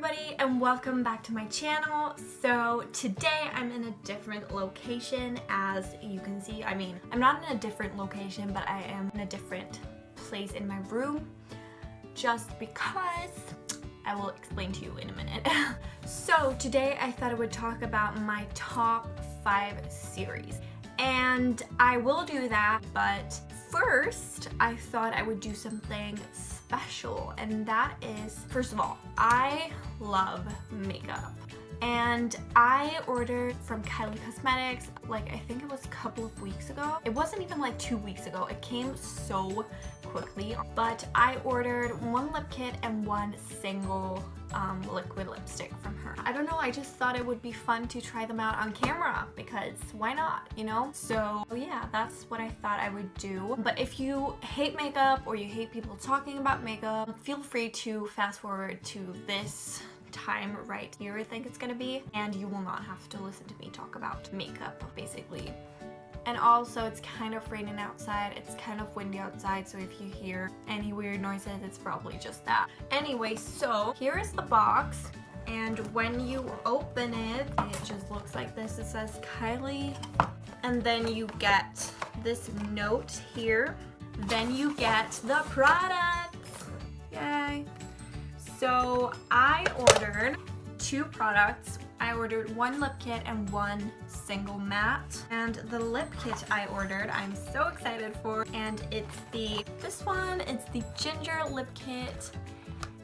everybody and welcome back to my channel. So today I'm in a different location, as you can see. I mean, I'm not in a different location, but I am in a different place in my room just because I will explain to you in a minute. So today I thought I would talk about my top 5 series, and I will do that, but first I thought I would do something special, and that is, first of all, I love makeup, and I ordered from Kylie Cosmetics, like I think it was a couple of weeks ago. It wasn't even like 2 weeks ago. It came so quickly, but I ordered one lip kit and one single liquid lipstick from her. I don't know, I just thought it would be fun to try them out on camera because why not, you know? So yeah, that's what I thought I would do. But if you hate makeup or you hate people talking about makeup, feel free to fast forward to this time right here, I think it's gonna be, and you will not have to listen to me talk about makeup basically. And also, it's kind of raining outside, it's kind of windy outside, so if you hear any weird noises, it's probably just that. Anyway, so here is the box, and when you open it, it just looks like this. It says Kylie, and then you get this note here. Then you get the products. Yay! So I ordered 2 products. I ordered one lip kit and one single matte, and the lip kit I ordered I'm so excited for, and it's this one. It's the ginger lip kit,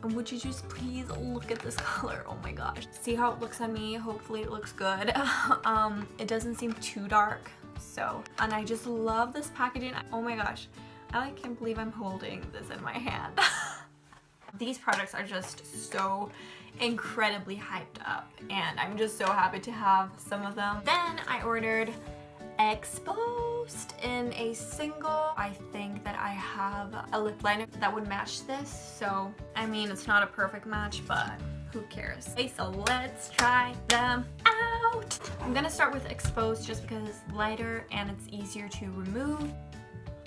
and would you just please look at this color? Oh my gosh, see how it looks on me. Hopefully it looks good. It doesn't seem too dark, so, and I just love this packaging. Oh my gosh, I can't believe I'm holding this in my hand. These products are just so incredibly hyped up, and I'm just so happy to have some of them. Then I ordered Exposed in a single. I think that I have a lip liner that would match this, so I mean, it's not a perfect match, but who cares? Okay, so let's try them out. I'm gonna start with Exposed just because it's lighter and it's easier to remove.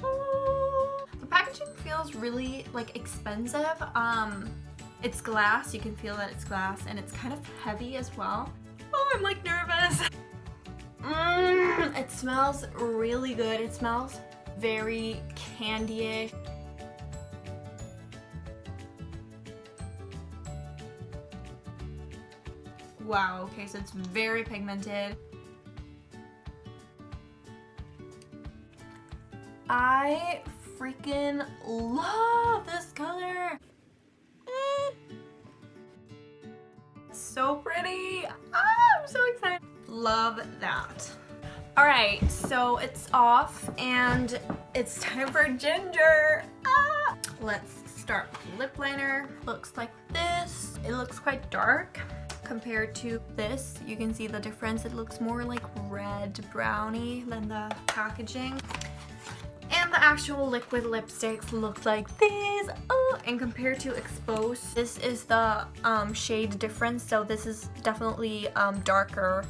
The packaging feels really like expensive. It's glass, you can feel that it's glass, and it's kind of heavy as well. Oh, I'm like nervous. It smells really good. It smells very candy-ish. Wow, okay, so it's very pigmented. I freaking love this color. So pretty. I'm so excited. Love that. All right, so it's off and it's time for ginger. Let's start with lip liner. Looks like this. It looks quite dark compared to this. You can see the difference. It looks more like red brownie than the packaging. And the actual liquid lipsticks look like this. Oh, and compared to Exposed, this is the shade difference. So this is definitely darker,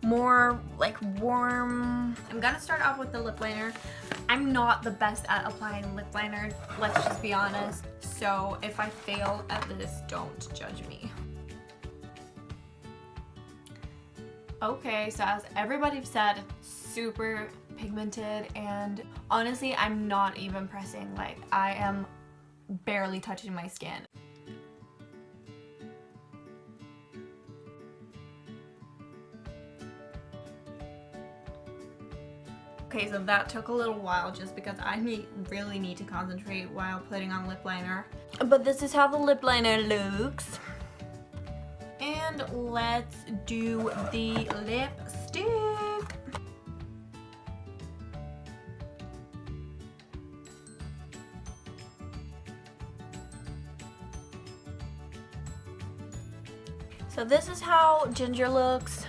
more like warm. I'm gonna start off with the lip liner. I'm not the best at applying lip liner, let's just be honest. So if I fail at this, don't judge me. Okay, so as everybody said, super pigmented, and honestly I'm not even pressing, like I am barely touching my skin. Okay, so that took a little while just because I really need to concentrate while putting on lip liner. But this is how the lip liner looks. And let's do the lipstick. So this is how ginger looks.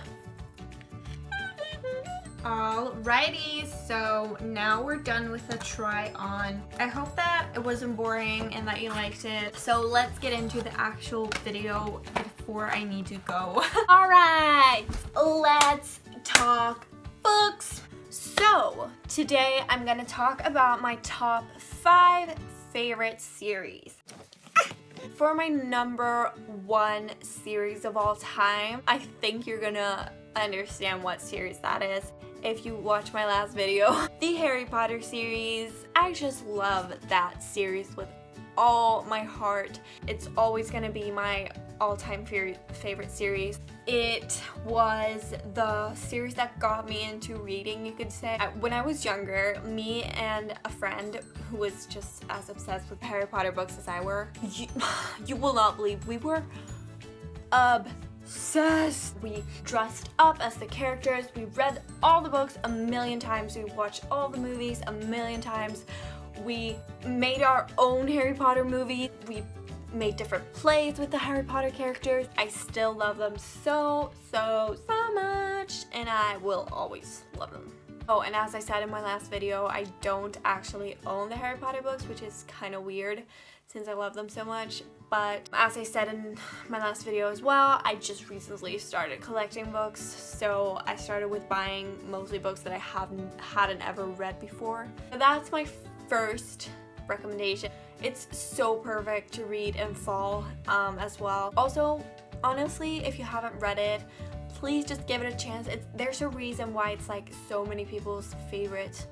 Alrighty, so now we're done with the try on. I hope that it wasn't boring and that you liked it. So let's get into the actual video before I need to go. Alright, let's talk books. So today I'm gonna talk about my top 5 favorite series. For my number one series of all time, I think you're gonna understand what series that is if you watch my last video. The Harry Potter series. I just love that series with all my heart. It's always gonna be my all-time favorite series. It was the series that got me into reading, you could say. When I was younger, me and a friend who was just as obsessed with Harry Potter books as I were, you will not believe, we were obsessed. We dressed up as the characters, we read all the books a million times, we watched all the movies a million times, we made our own Harry Potter movie, we made different plays with the Harry Potter characters. I still love them so much, and I will always love them. Oh, and as I said in my last video, I don't actually own the Harry Potter books, which is kind of weird since I love them so much. But as I said in my last video as well, I just recently started collecting books, so I started with buying mostly books that I hadn't ever read before. So that's my first recommendation. It's so perfect to read in fall as well. Also, honestly, if you haven't read it, please just give it a chance. There's a reason why it's like so many people's favorite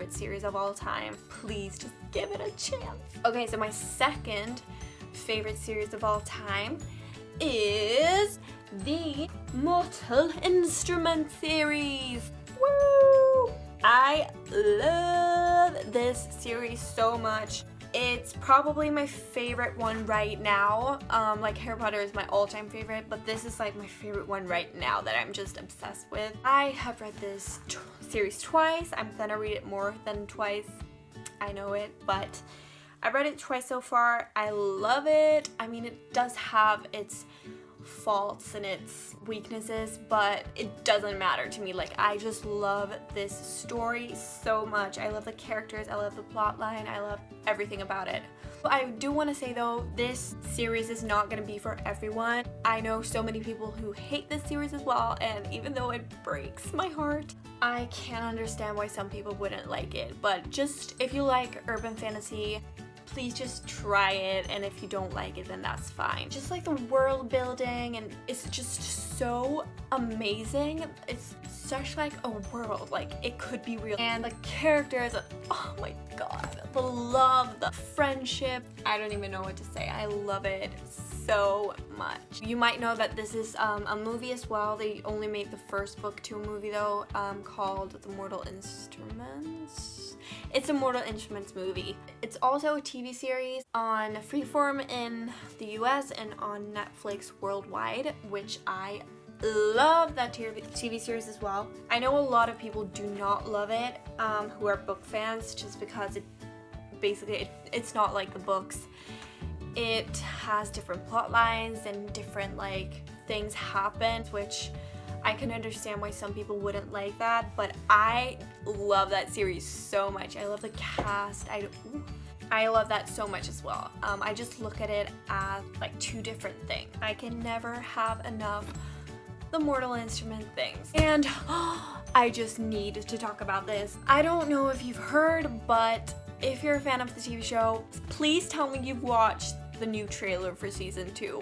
series of all time. Please just give it a chance. Okay, so my second favorite series of all time is the Mortal Instruments series. Woo! I love this series so much. It's probably my favorite one right now. Like Harry Potter is my all-time favorite, but this is like my favorite one right now that I'm just obsessed with. I have read this series twice. I'm gonna read it more than twice. I know it, but I've read it twice so far. I love it. I mean, it does have its faults and its weaknesses, but it doesn't matter to me. Like, I just love this story so much. I love the characters, I love the plot line, I love everything about it. I do want to say though, this series is not going to be for everyone. I know so many people who hate this series as well, and even though it breaks my heart, I can understand why some people wouldn't like it. But just if you like urban fantasy, please just try it, and if you don't like it, then that's fine. Just like the world building, and it's just so amazing. It's such like a world, like it could be real. And the characters, oh my god, the love, the friendship, I don't even know what to say. I love it so much. You might know that this is a movie as well. They only made the first book to a movie though, called The Mortal Instruments. It's a Mortal Instruments movie. It's also a TV series on Freeform in the US and on Netflix worldwide, which I love that TV series as well. I know a lot of people do not love it, who are book fans, just because it's not like the books. It has different plot lines and different like things happen, which I can understand why some people wouldn't like that, but I love that series so much. I love the cast. I love that so much as well. I just look at it as like two different things. I can never have enough the Mortal Instrument things. And I just need to talk about this. I don't know if you've heard, but if you're a fan of the TV show, please tell me you've watched the new trailer for season 2.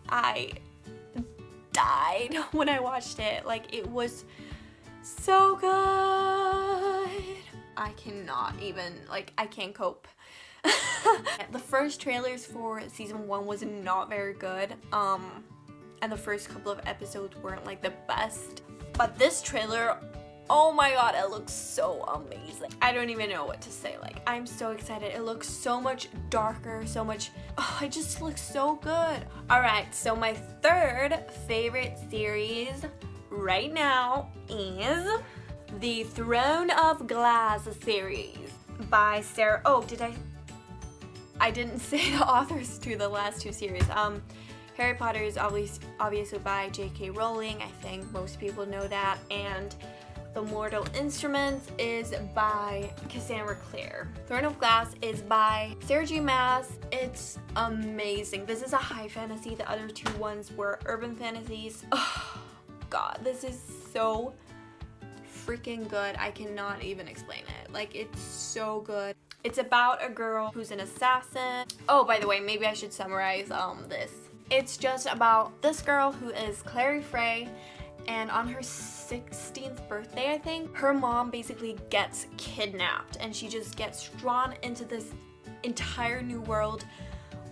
I died when I watched it. Like, it was so good. I cannot even, like, I can't cope. The first trailers for season 1 was not very good, and the first couple of episodes weren't like the best, but this trailer, oh my god, it looks so amazing. I don't even know what to say. Like, I'm so excited. It looks so much darker, so much, it just looks so good. Alright, so my third favorite series right now is the Throne of Glass series by Sarah. Oh, I didn't say the authors to the last two series. Harry Potter is obviously by J.K. Rowling. I think most people know that. And The Mortal Instruments is by Cassandra Clare. Throne of Glass is by Sarah J. Maas. It's amazing. This is a high fantasy. The other two ones were urban fantasies. Oh god, this is so freaking good. I cannot even explain it. Like, it's so good. It's about a girl who's an assassin. Oh, by the way, maybe I should summarize this. It's just about this girl who is Clary Frey, and on her 16th birthday, I think, her mom basically gets kidnapped and she just gets drawn into this entire new world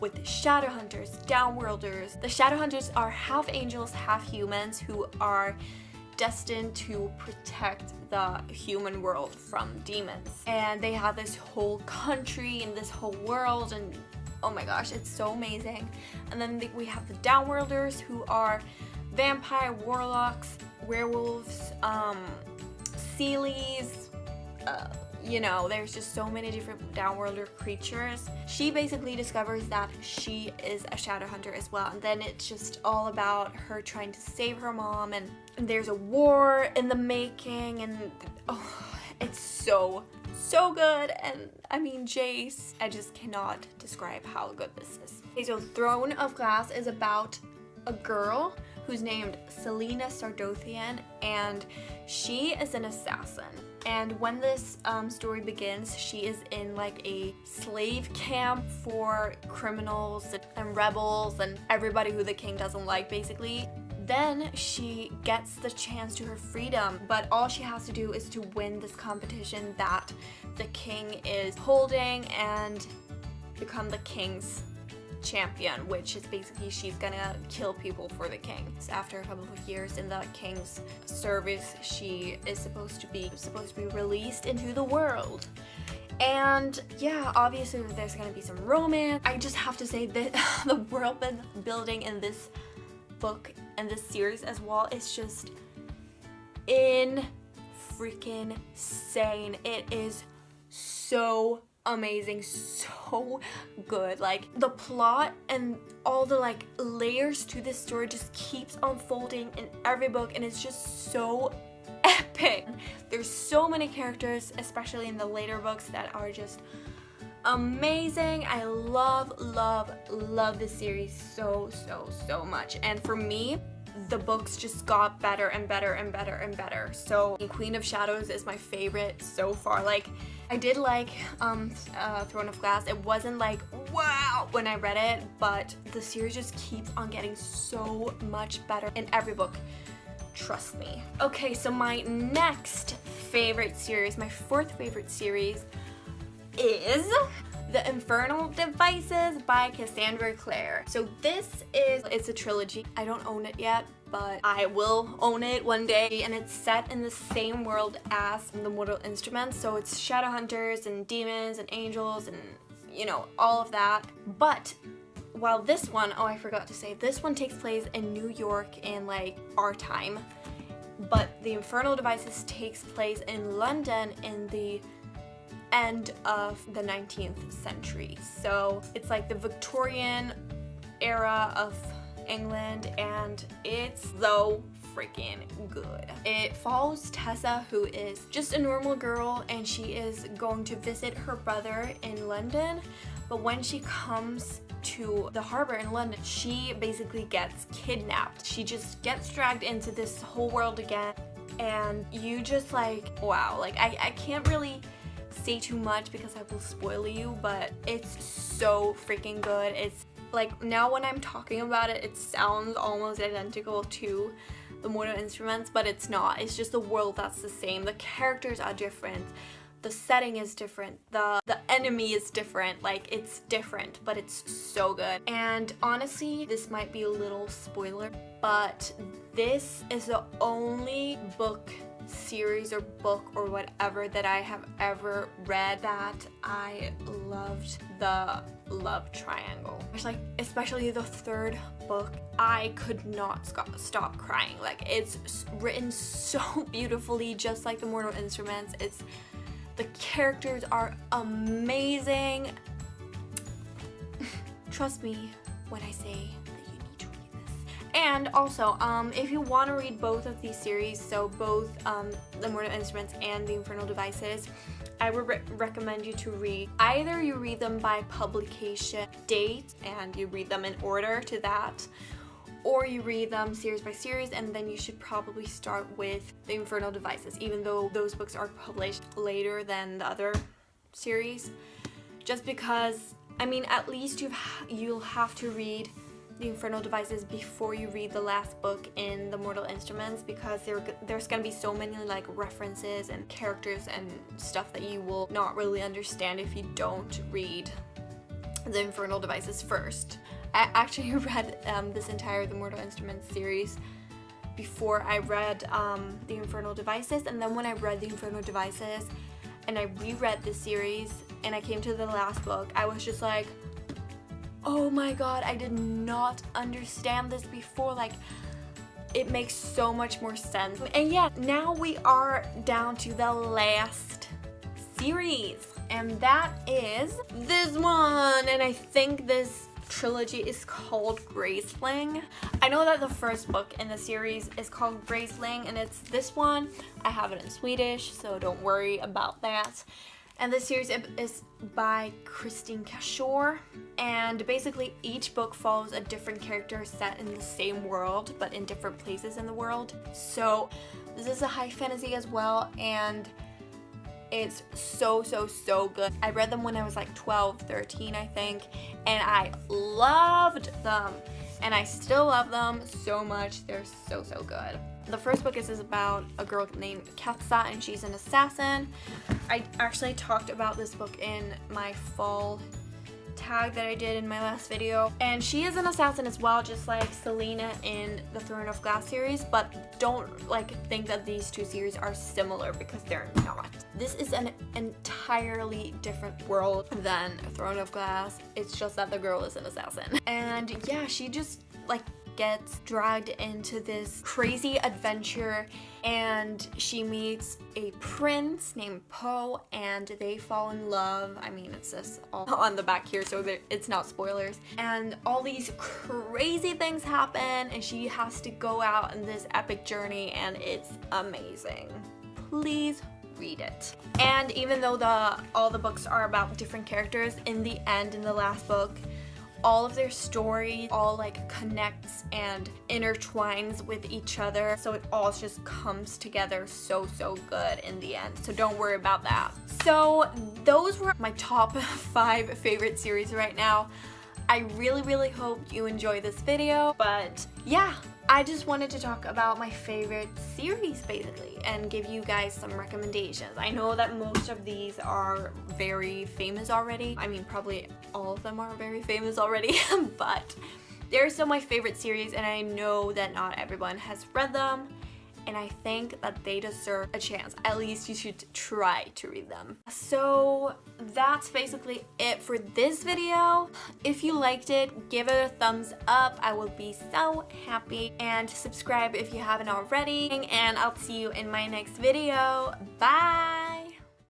with Shadowhunters, Downworlders. The Shadowhunters are half angels, half humans who are destined to protect the human world from demons. And they have this whole country and this whole world, and oh my gosh, it's so amazing. And then we have the Downworlders, who are vampire, warlocks, werewolves, sealies, you know, there's just so many different Downworlder creatures. She basically discovers that she is a Shadowhunter as well, and then it's just all about her trying to save her mom, and there's a war in the making, and oh, it's so good. And I mean, Jace, I just cannot describe how good this is. Okay, so Throne of Glass is about a girl who's named Selena Sardothian, and she is an assassin. And when this story begins, she is in like a slave camp for criminals and rebels and everybody who the king doesn't like, basically. Then she gets the chance to her freedom, but all she has to do is to win this competition that the king is holding and become the king's champion, which is basically she's gonna kill people for the king. So after a couple of years in the king's service, she is supposed to be released into the world. And yeah, obviously there's gonna be some romance. I just have to say that the world building in this book and this series as well is just freaking insane. It is so amazing, so good. Like, the plot and all the like layers to this story just keeps unfolding in every book, and it's just so epic. There's so many characters, especially in the later books, that are just amazing. I love this series so much, and for me, the books just got better and better and better and better. So Queen of Shadows is my favorite so far. Like, I did like Throne of Glass. It wasn't like wow when I read it, but the series just keeps on getting so much better in every book. Trust me. Okay, so my next favorite series, my fourth favorite series, is The Infernal Devices by Cassandra Clare. So it's a trilogy. I don't own it yet, but I will own it one day, and it's set in the same world as the Mortal Instruments. So it's Shadowhunters and demons and angels and, you know, all of that. But while this one, oh, I forgot to say, this one takes place in New York in like our time, but The Infernal Devices takes place in London in the end of the 19th century. So it's like the Victorian era of England, and it's so freaking good. It follows Tessa, who is just a normal girl, and she is going to visit her brother in London, but when she comes to the harbor in London, she basically gets kidnapped. She just gets dragged into this whole world again, and you just like, wow. Like, I can't really say too much because I will spoil you, but it's so freaking good. It's like, now when I'm talking about it, it sounds almost identical to the Mortal Instruments, but it's not. It's just the world that's the same. The characters are different. The setting is different. The enemy is different. Like, it's different, but it's so good. And honestly, this might be a little spoiler, but this is the only book series or book or whatever that I have ever read that I loved the love triangle. It's like, especially the third book, I could not stop crying. Like, it's written so beautifully, just like the Mortal Instruments. The characters are amazing. Trust me when I say that you need to read this. And also, if you want to read both of these series, so both the Mortal Instruments and the Infernal Devices, I would recommend you to read. Either you read them by publication date and you read them in order to that, or you read them series by series, and then you should probably start with the Infernal Devices, even though those books are published later than the other series. just because, I mean, at least you'll have to read the Infernal Devices before you read the last book in the Mortal Instruments, because there's gonna be so many like references and characters and stuff that you will not really understand if you don't read the Infernal Devices first. I actually read this entire The Mortal Instruments series before I read the Infernal Devices, and then when I read the Infernal Devices and I reread the series and I came to the last book, I was just like, oh my god, I did not understand this before. Like, it makes so much more sense. And yeah, now we are down to the last series, and that is this one. And I think this trilogy is called Graceling. I know that the first book in the series is called Graceling, and it's this one. I have it in Swedish, so don't worry about that. And this series is by Christine Cashore, and basically each book follows a different character set in the same world but in different places in the world. So this is a high fantasy as well, and it's so good. I read them when I was like 12, 13 I think, and I loved them, and I still love them so much. They're so good. The first book is about a girl named Katsa, and she's an assassin. I actually talked about this book in my fall tag that I did in my last video. And she is an assassin as well, just like Selena in the Throne of Glass series, but don't like think that these two series are similar, because they're not. This is an entirely different world than Throne of Glass. It's just that the girl is an assassin. And yeah, she just like gets dragged into this crazy adventure, and she meets a prince named Poe, and they fall in love. I mean, it says all on the back here, so it's not spoilers. And all these crazy things happen, and she has to go out on this epic journey, and it's amazing. Please read it. And even though all the books are about different characters, in the end, in the last book, all of their story all like connects and intertwines with each other, so it all just comes together so good in the end. So don't worry about that. So those were my top 5 favorite series right now. I really hope you enjoyed this video, but yeah, I just wanted to talk about my favorite series basically and give you guys some recommendations. I know that most of these are very famous already. I mean, probably all of them are very famous already, but they're still my favorite series, and I know that not everyone has read them, and I think that they deserve a chance. At least you should try to read them. So that's basically it for this video. If you liked it, give it a thumbs up. I will be so happy. And subscribe if you haven't already. And I'll see you in my next video. Bye!